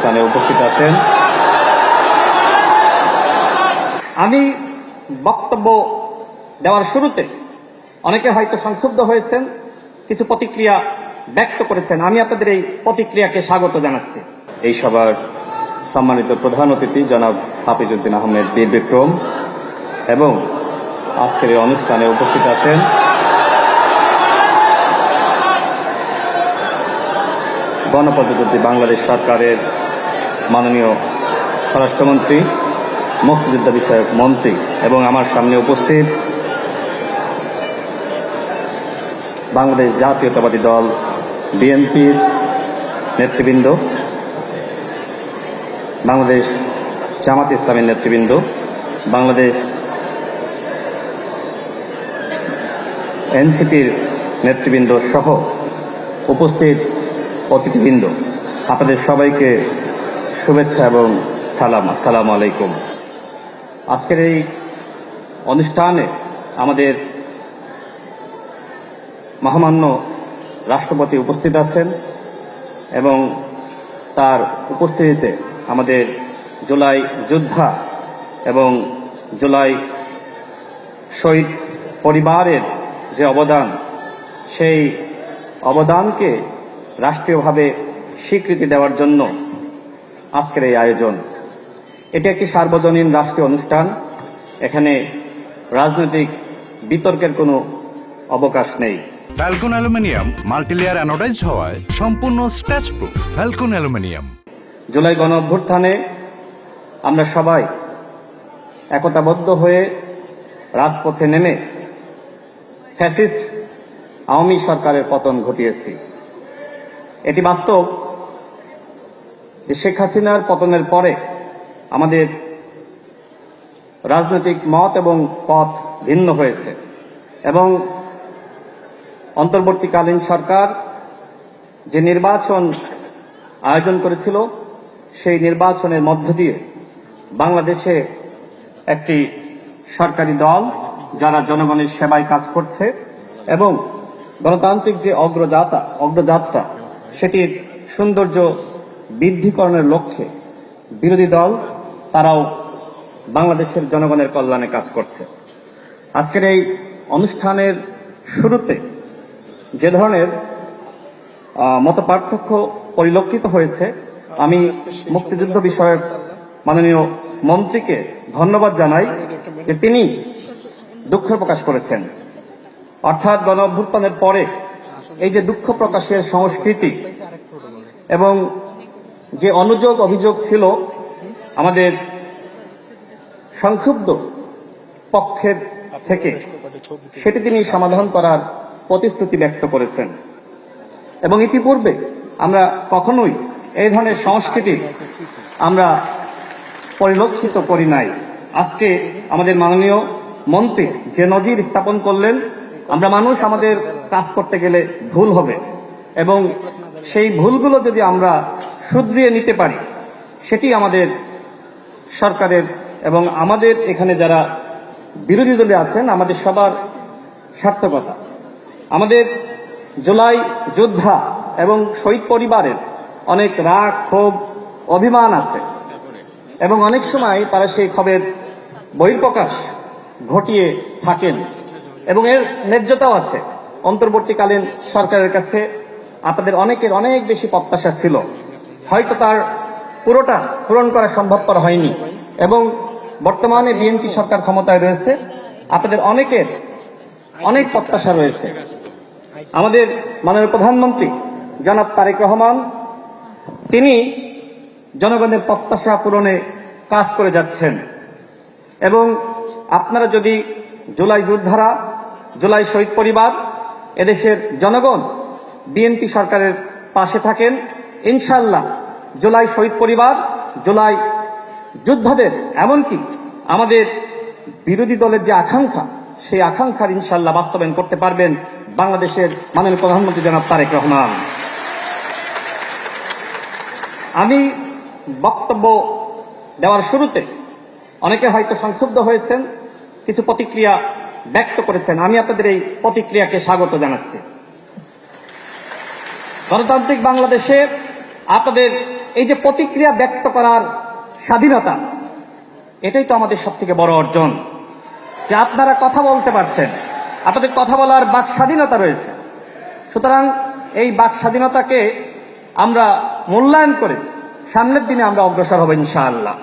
অনুষ্ঠানে উপস্থিত আছেন। আমি বক্তব্য দেওয়ার শুরুতে অনেকে হয়তো সংক্ষুব্ধ হয়েছেন, কিছু প্রতিক্রিয়া ব্যক্ত করেছেন। আমি আপনাদের এই প্রতিক্রিয়াকে স্বাগত জানাচ্ছি। এই সভার সম্মানিত প্রধান অতিথি জনাব হাফিজ উদ্দিন আহমেদ বীর বিক্রম এবং আজকের এই অনুষ্ঠানে উপস্থিত আছেন গণপ্রজাতন্ত্রী বাংলাদেশ সরকারের মাননীয় স্বরাষ্ট্রমন্ত্রী, মুক্তিযুদ্ধ বিষয়ক মন্ত্রী এবং আমার সামনে উপস্থিত বাংলাদেশ জাতীয়তাবাদী দল বিএনপির নেতৃবৃন্দ, বাংলাদেশ জামাত ইসলামের নেতৃবৃন্দ, বাংলাদেশ এনসিপির নেতৃবৃন্দ সহ উপস্থিত অতিথিবৃন্দ, আপনাদের সবাইকে শুভেচ্ছা এবং সালাম। আসসালামু আলাইকুম। আজকের এই অনুষ্ঠানে আমাদের মহামান্য রাষ্ট্রপতি উপস্থিত আছেন এবং তার উপস্থিতিতে আমাদের জুলাই যোদ্ধা এবং জুলাই শহীদ পরিবারের যে অবদান, সেই অবদানকে রাষ্ট্রীয়ভাবে স্বীকৃতি দেওয়ার জন্য আজকের এই আয়োজন। এটি একটি সার্বজনীন রাষ্ট্রীয় অনুষ্ঠান। এখানে রাজনৈতিক বিতর্কের কোনো অবকাশ নেই। ফ্যালকন অ্যালুমিনিয়াম মাল্টিলেয়ার অ্যানোডাইজড হওয়ায় সম্পূর্ণ scratch proof. Falcon aluminium. July গণ অভ্যুত্থানে আমরা সবাই একতাবদ্ধ হয়ে রাজপথে নেমে ফ্যাসিস্ট আওয়ামী সরকারের পতন ঘটিয়েছি। এটি বাস্তব যে শেখ হাসিনার পতনের পরে আমাদের রাজনৈতিক মত এবং পথ ভিন্ন হয়েছে এবং অন্তর্বর্তীকালীন সরকার যে নির্বাচন আয়োজন করেছিল, সেই নির্বাচনের মধ্য দিয়ে বাংলাদেশে একটি সরকারি দল যারা জনগণের সেবায় কাজ করছে এবং গণতান্ত্রিক যে অগ্রযাত্রা সেটির সৌন্দর্য বৃদ্ধিকরণের লক্ষ্যে বিরোধী দল তারাও বাংলাদেশের জনগণের কল্যাণে কাজ করছে। আজকের এই অনুষ্ঠানের শুরুতে যে ধরনের মতপার্থক্য পরিলক্ষিত হয়েছে, আমি মুক্তিযুদ্ধ বিষয়ক মাননীয় মন্ত্রীকে ধন্যবাদ জানাই যে তিনি দুঃখ প্রকাশ করেছেন। অর্থাৎ গণ অভ্যুত্থানের পরে এই যে দুঃখ প্রকাশের সংস্কৃতি এবং যে অনুযোগ অভিযোগ ছিল আমাদের সংক্ষুব্ধ পক্ষের থেকে, সেটি তিনি সমাধান করার প্রতিশ্রুতি ব্যক্ত করেছেন এবং ইতিপূর্বে আমরা কখনোই এই ধরনের সংস্কৃতি আমরা পরিলক্ষিত করি নাই। আজকে আমাদের মাননীয় মন্ত্রী যে নজির স্থাপন করলেন, আমরা মানুষ আমাদের কাজ করতে গেলে ভুল হবে এবং সেই ভুলগুলো যদি আমরা শুধরিয়ে নিতে পারি, সেটি আমাদের সরকারের এবং আমাদের এখানে যারা বিরোধী দলে আছেন আমাদের সবার সার্থকতা। আমাদের জুলাই যোদ্ধা এবং শহীদ পরিবারের অনেক রাগ, ক্ষোভ, অভিমান আছে এবং অনেক সময় তারা সেই ক্ষোভের বহিঃপ্রকাশ ঘটিয়ে থাকেন এবং এর ন্যায্যতাও আছে। অন্তর্বর্তীকালীন সরকারের কাছে আপনাদের অনেকের অনেক বেশি প্রত্যাশা ছিল, হয়তো তার পুরোটা পূরণ করা সম্ভবপর হয়নি এবং বর্তমানে বিএনপি সরকার ক্ষমতায় রয়েছে, আপনাদের অনেকের অনেক প্রত্যাশা রয়েছে। আমাদের মাননীয় প্রধানমন্ত্রী জনাব তারেক রহমান তিনি জনগণের প্রত্যাশা পূরণে কাজ করে যাচ্ছেন এবং আপনারা যদি জুলাই যোদ্ধারা, জুলাই শহীদ পরিবার, এদেশের জনগণ বিএনপি সরকারের পাশে থাকেন, ইনশাআল্লাহ জুলাই শহীদ পরিবার, জুলাই যোদ্ধাদের, এমনকি আমাদের বিরোধী দলের যে আকাঙ্ক্ষা, সেই আকাঙ্ক্ষার ইনশাআল্লাহ বাস্তবায়ন করতে পারবেন বাংলাদেশের মাননীয় প্রধানমন্ত্রী জনাব তারেক রহমান। আমি বক্তব্য দেওয়ার শুরুতে অনেকে হয়তো সংক্ষুব্ধ হয়েছেন, কিছু প্রতিক্রিয়া ব্যক্ত করেছেন। আমি আপনাদের এই প্রতিক্রিয়াকে স্বাগত জানাচ্ছি। গণতান্ত্রিক বাংলাদেশে আপনাদের এই যে প্রতিক্রিয়া ব্যক্ত করার স্বাধীনতা, এটাই তো আমাদের সব থেকে বড় অর্জন, যে আপনারা কথা বলতে পারছেন, আপনাদের কথা বলার বাক স্বাধীনতা রয়েছে। সুতরাং এই বাক স্বাধীনতাকে আমরা মূল্যায়ন করে সামনের দিনে আমরা অগ্রসর হব ইনশাআল্লাহ।